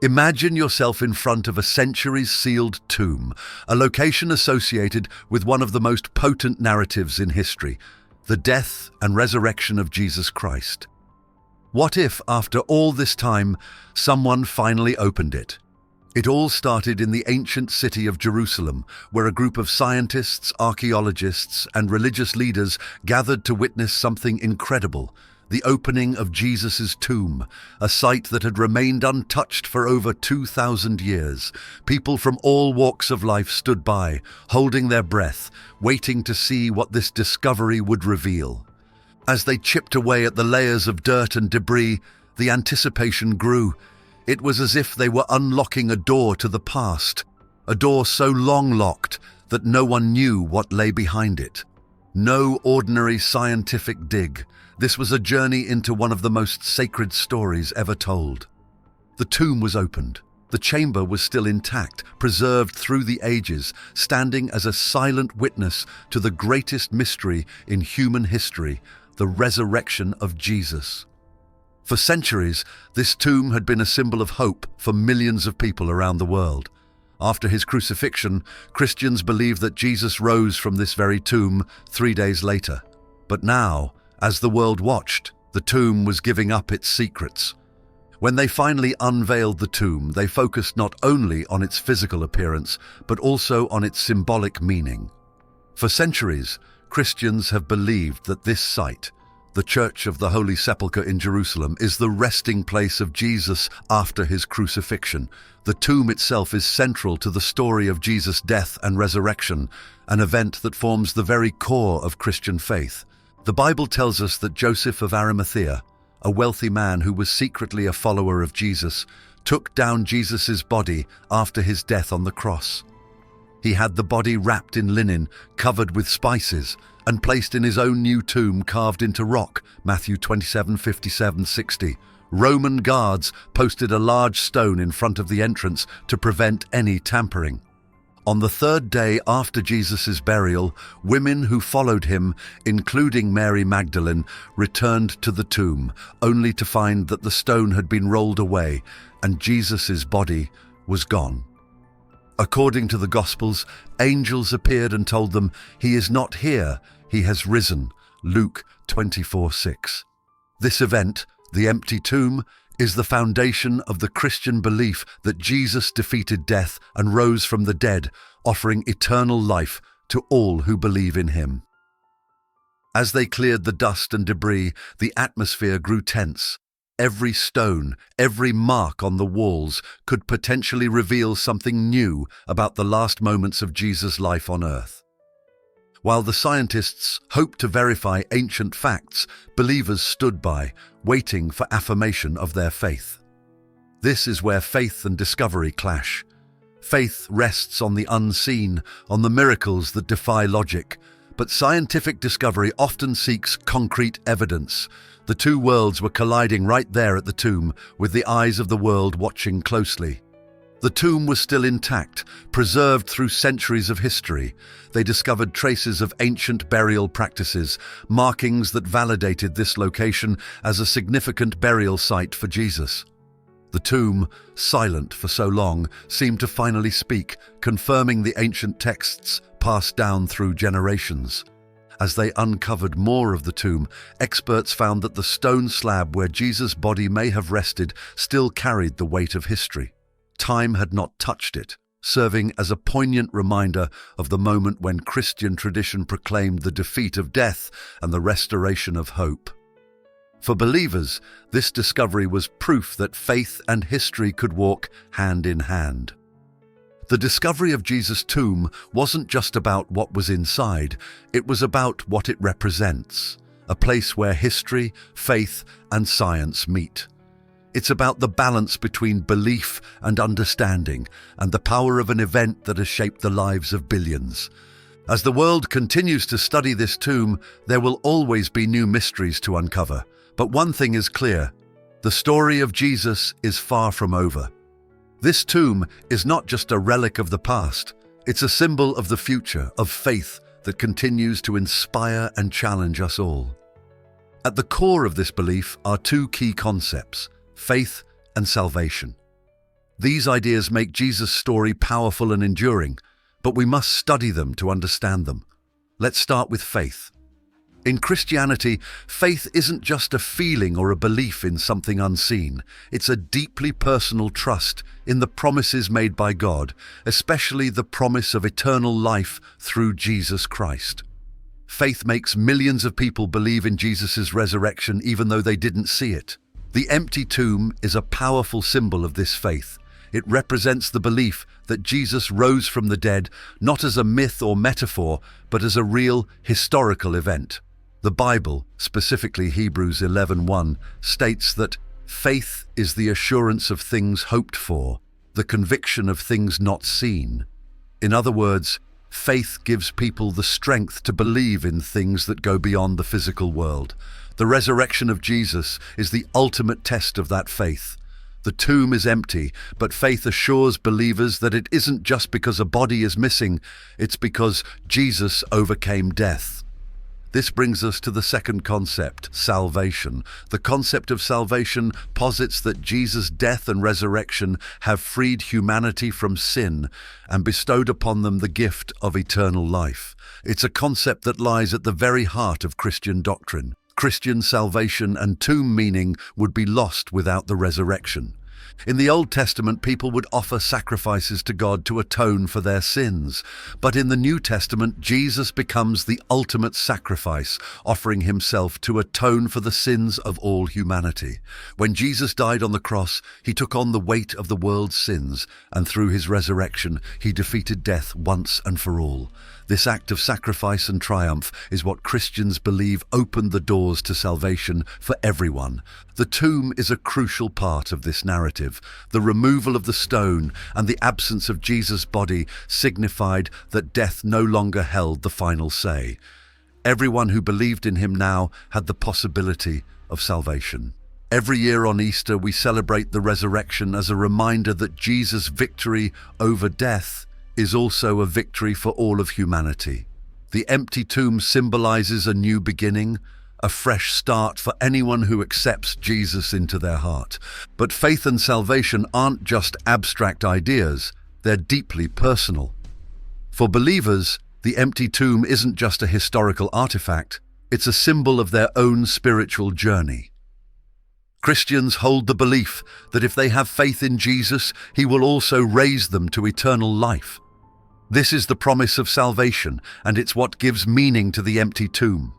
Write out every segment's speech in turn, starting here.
Imagine yourself in front of a centuries-sealed tomb, a location associated with one of the most potent narratives in history, the death and resurrection of Jesus Christ. What if, after all this time, someone finally opened it? It all started in the ancient city of Jerusalem, where a group of scientists, archaeologists, and religious leaders gathered to witness something incredible: the opening of Jesus' tomb, a site that had remained untouched for over 2,000 years. People from all walks of life stood by, holding their breath, waiting to see what this discovery would reveal. As they chipped away at the layers of dirt and debris, the anticipation grew. It was as if they were unlocking a door to the past, a door so long locked that no one knew what lay behind it. No ordinary scientific dig. This was a journey into one of the most sacred stories ever told. The tomb was opened. The chamber was still intact, preserved through the ages, standing as a silent witness to the greatest mystery in human history, the resurrection of Jesus. For centuries, this tomb had been a symbol of hope for millions of people around the world. After his crucifixion, Christians believed that Jesus rose from this very tomb 3 days later. But now, as the world watched, the tomb was giving up its secrets. When they finally unveiled the tomb, they focused not only on its physical appearance, but also on its symbolic meaning. For centuries, Christians have believed that this site, the Church of the Holy Sepulchre in Jerusalem, is the resting place of Jesus after his crucifixion. The tomb itself is central to the story of Jesus' death and resurrection, an event that forms the very core of Christian faith. The Bible tells us that Joseph of Arimathea, a wealthy man who was secretly a follower of Jesus, took down Jesus' body after his death on the cross. He had the body wrapped in linen, covered with spices, and placed in his own new tomb carved into rock, Matthew 27:57-60. Roman guards posted a large stone in front of the entrance to prevent any tampering. On the third day after Jesus' burial, women who followed him, including Mary Magdalene, returned to the tomb, only to find that the stone had been rolled away and Jesus' body was gone. According to the Gospels, angels appeared and told them, "He is not here, he has risen," Luke 24:6. This event, the empty tomb, is the foundation of the Christian belief that Jesus defeated death and rose from the dead, offering eternal life to all who believe in him. As they cleared the dust and debris, the atmosphere grew tense. Every stone, every mark on the walls could potentially reveal something new about the last moments of Jesus' life on earth. While the scientists hoped to verify ancient facts, believers stood by, waiting for affirmation of their faith. This is where faith and discovery clash. Faith rests on the unseen, on the miracles that defy logic, but scientific discovery often seeks concrete evidence. The two worlds were colliding right there at the tomb, with the eyes of the world watching closely. The tomb was still intact, preserved through centuries of history. They discovered traces of ancient burial practices, markings that validated this location as a significant burial site for Jesus. The tomb, silent for so long, seemed to finally speak, confirming the ancient texts passed down through generations. As they uncovered more of the tomb, experts found that the stone slab where Jesus' body may have rested still carried the weight of history. Time had not touched it, serving as a poignant reminder of the moment when Christian tradition proclaimed the defeat of death and the restoration of hope. For believers, this discovery was proof that faith and history could walk hand in hand. The discovery of Jesus' tomb wasn't just about what was inside, it was about what it represents, a place where history, faith, and science meet. It's about the balance between belief and understanding, and the power of an event that has shaped the lives of billions. As the world continues to study this tomb, there will always be new mysteries to uncover. But one thing is clear: the story of Jesus is far from over. This tomb is not just a relic of the past, it's a symbol of the future, of faith that continues to inspire and challenge us all. At the core of this belief are two key concepts: faith and salvation. These ideas make Jesus' story powerful and enduring, but we must study them to understand them. Let's start with faith. In Christianity, faith isn't just a feeling or a belief in something unseen. It's a deeply personal trust in the promises made by God, especially the promise of eternal life through Jesus Christ. Faith makes millions of people believe in Jesus' resurrection even though they didn't see it. The empty tomb is a powerful symbol of this faith. It represents the belief that Jesus rose from the dead, not as a myth or metaphor, but as a real historical event. The Bible, specifically Hebrews 11:1, states that faith is the assurance of things hoped for, the conviction of things not seen. In other words, faith gives people the strength to believe in things that go beyond the physical world. The resurrection of Jesus is the ultimate test of that faith. The tomb is empty, but faith assures believers that it isn't just because a body is missing, it's because Jesus overcame death. This brings us to the second concept, salvation. The concept of salvation posits that Jesus' death and resurrection have freed humanity from sin and bestowed upon them the gift of eternal life. It's a concept that lies at the very heart of Christian doctrine. Christian salvation and tomb meaning would be lost without the resurrection. In the Old Testament, people would offer sacrifices to God to atone for their sins. But in the New Testament, Jesus becomes the ultimate sacrifice, offering himself to atone for the sins of all humanity. When Jesus died on the cross, he took on the weight of the world's sins, and through his resurrection, he defeated death once and for all. This act of sacrifice and triumph is what Christians believe opened the doors to salvation for everyone. The tomb is a crucial part of this narrative. The removal of the stone and the absence of Jesus' body signified that death no longer held the final say. Everyone who believed in him now had the possibility of salvation. Every year on Easter, we celebrate the resurrection as a reminder that Jesus' victory over death is also a victory for all of humanity. The empty tomb symbolizes a new beginning, a fresh start for anyone who accepts Jesus into their heart. But faith and salvation aren't just abstract ideas, they're deeply personal. For believers, the empty tomb isn't just a historical artifact, it's a symbol of their own spiritual journey. Christians hold the belief that if they have faith in Jesus, he will also raise them to eternal life. This is the promise of salvation, and it's what gives meaning to the empty tomb.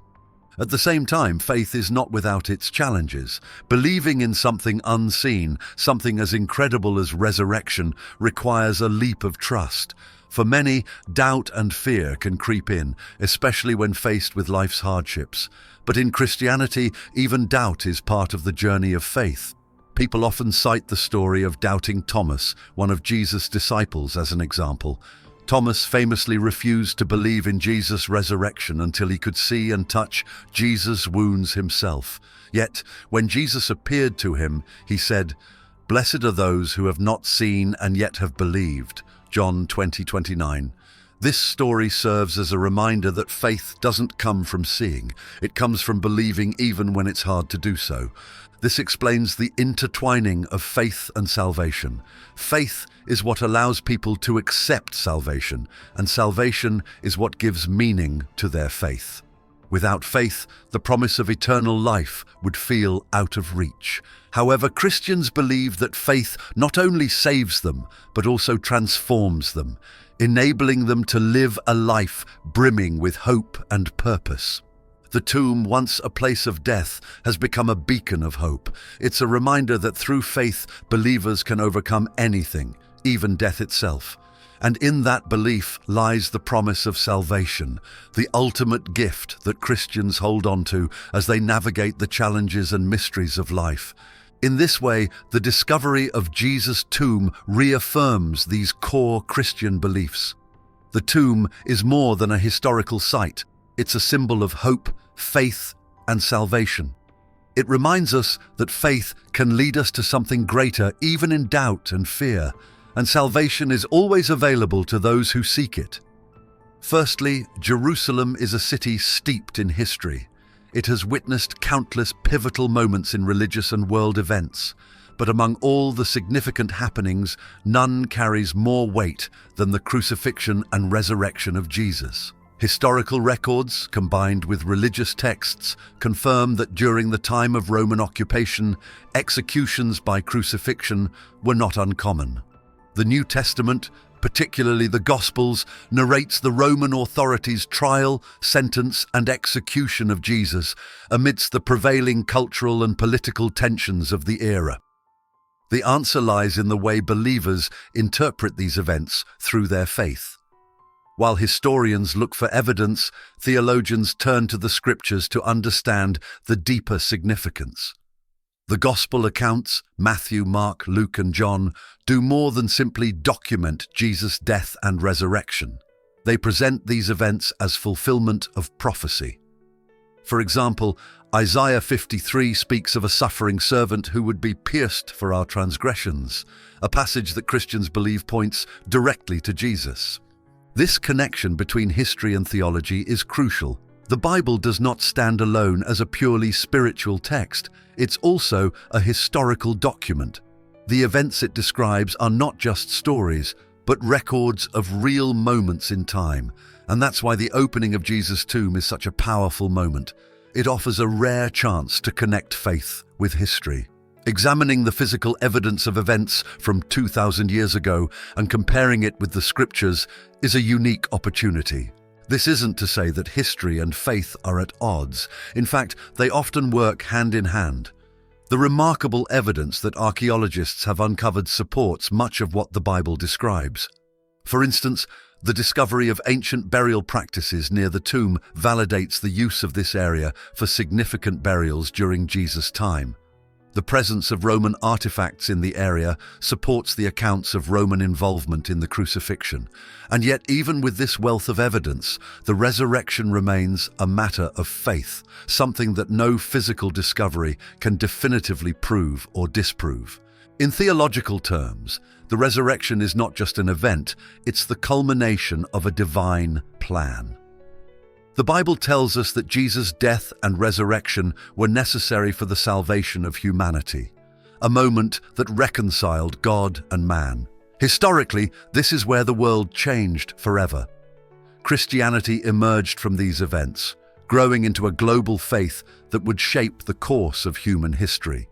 At the same time, faith is not without its challenges. Believing in something unseen, something as incredible as resurrection, requires a leap of trust. For many, doubt and fear can creep in, especially when faced with life's hardships. But in Christianity, even doubt is part of the journey of faith. People often cite the story of doubting Thomas, one of Jesus' disciples, as an example. Thomas famously refused to believe in Jesus' resurrection until he could see and touch Jesus' wounds himself. Yet, when Jesus appeared to him, he said, "Blessed are those who have not seen and yet have believed." John 20:29. This story serves as a reminder that faith doesn't come from seeing. It comes from believing even when it's hard to do so. This explains the intertwining of faith and salvation. Faith is what allows people to accept salvation, and salvation is what gives meaning to their faith. Without faith, the promise of eternal life would feel out of reach. However, Christians believe that faith not only saves them, but also transforms them, enabling them to live a life brimming with hope and purpose. The tomb, once a place of death, has become a beacon of hope. It's a reminder that through faith, believers can overcome anything, even death itself. And in that belief lies the promise of salvation, the ultimate gift that Christians hold on to as they navigate the challenges and mysteries of life. In this way, the discovery of Jesus' tomb reaffirms these core Christian beliefs. The tomb is more than a historical site. It's a symbol of hope, faith, and salvation. It reminds us that faith can lead us to something greater even in doubt and fear, and salvation is always available to those who seek it. Firstly, Jerusalem is a city steeped in history. It has witnessed countless pivotal moments in religious and world events. But among all the significant happenings, none carries more weight than the crucifixion and resurrection of Jesus. Historical records, combined with religious texts, confirm that during the time of Roman occupation, executions by crucifixion were not uncommon. The New Testament, particularly the Gospels, narrates the Roman authorities' trial, sentence, and execution of Jesus amidst the prevailing cultural and political tensions of the era. The answer lies in the way believers interpret these events through their faith. While historians look for evidence, theologians turn to the scriptures to understand the deeper significance. The Gospel accounts, Matthew, Mark, Luke, and John, do more than simply document Jesus' death and resurrection. They present these events as fulfillment of prophecy. For example, Isaiah 53 speaks of a suffering servant who would be pierced for our transgressions, a passage that Christians believe points directly to Jesus. This connection between history and theology is crucial. The Bible does not stand alone as a purely spiritual text. It's also a historical document. The events it describes are not just stories, but records of real moments in time. And that's why the opening of Jesus' tomb is such a powerful moment. It offers a rare chance to connect faith with history. Examining the physical evidence of events from 2,000 years ago and comparing it with the scriptures is a unique opportunity. This isn't to say that history and faith are at odds. In fact, they often work hand in hand. The remarkable evidence that archaeologists have uncovered supports much of what the Bible describes. For instance, the discovery of ancient burial practices near the tomb validates the use of this area for significant burials during Jesus' time. The presence of Roman artifacts in the area supports the accounts of Roman involvement in the crucifixion. And yet, even with this wealth of evidence, the resurrection remains a matter of faith, something that no physical discovery can definitively prove or disprove. In theological terms, the resurrection is not just an event, it's the culmination of a divine plan. The Bible tells us that Jesus' death and resurrection were necessary for the salvation of humanity, a moment that reconciled God and man. Historically, this is where the world changed forever. Christianity emerged from these events, growing into a global faith that would shape the course of human history.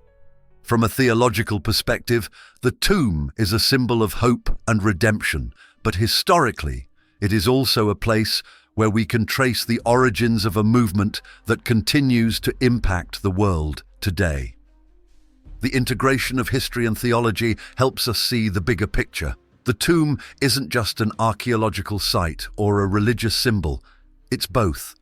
From a theological perspective, the tomb is a symbol of hope and redemption, but historically, it is also a place where we can trace the origins of a movement that continues to impact the world today. The integration of history and theology helps us see the bigger picture. The tomb isn't just an archaeological site or a religious symbol, it's both.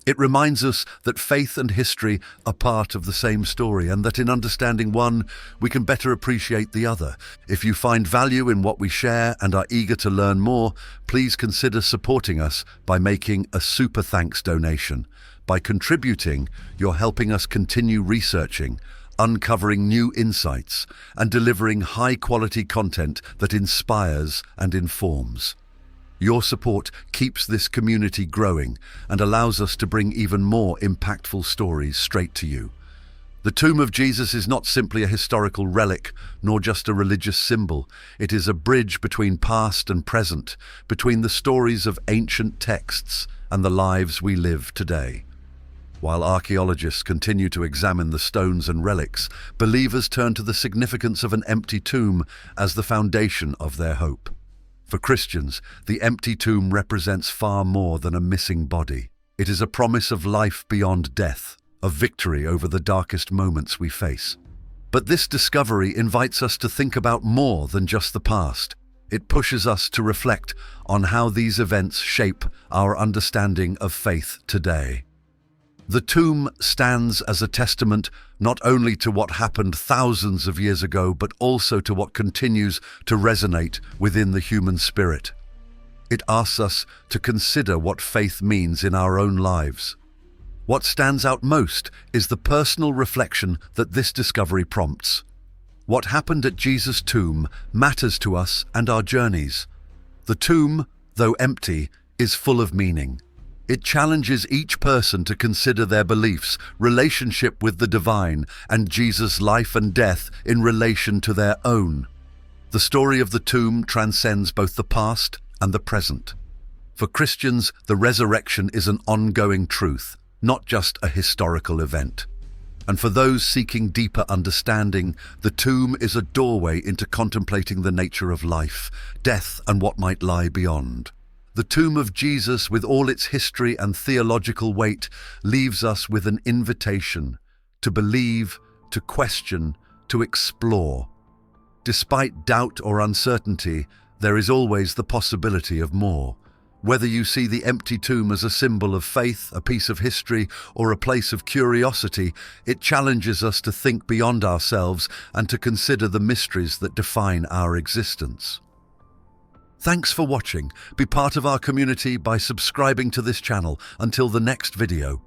It reminds us that faith and history are part of the same story, and that in understanding one, we can better appreciate the other. If you find value in what we share and are eager to learn more, please consider supporting us by making a super thanks donation. By contributing, you're helping us continue researching, uncovering new insights, and delivering high-quality content that inspires and informs. Your support keeps this community growing and allows us to bring even more impactful stories straight to you. The tomb of Jesus is not simply a historical relic, nor just a religious symbol. It is a bridge between past and present, between the stories of ancient texts and the lives we live today. While archaeologists continue to examine the stones and relics, believers turn to the significance of an empty tomb as the foundation of their hope. For Christians, the empty tomb represents far more than a missing body. It is a promise of life beyond death, of victory over the darkest moments we face. But this discovery invites us to think about more than just the past. It pushes us to reflect on how these events shape our understanding of faith today. The tomb stands as a testament not only to what happened thousands of years ago, but also to what continues to resonate within the human spirit. It asks us to consider what faith means in our own lives. What stands out most is the personal reflection that this discovery prompts. What happened at Jesus' tomb matters to us and our journeys. The tomb, though empty, is full of meaning. It challenges each person to consider their beliefs, relationship with the divine, and Jesus' life and death in relation to their own. The story of the tomb transcends both the past and the present. For Christians, the resurrection is an ongoing truth, not just a historical event. And for those seeking deeper understanding, the tomb is a doorway into contemplating the nature of life, death, and what might lie beyond. The tomb of Jesus, with all its history and theological weight, leaves us with an invitation to believe, to question, to explore. Despite doubt or uncertainty, there is always the possibility of more. Whether you see the empty tomb as a symbol of faith, a piece of history, or a place of curiosity, it challenges us to think beyond ourselves and to consider the mysteries that define our existence. Thanks for watching. Be part of our community by subscribing to this channel. Until the next video.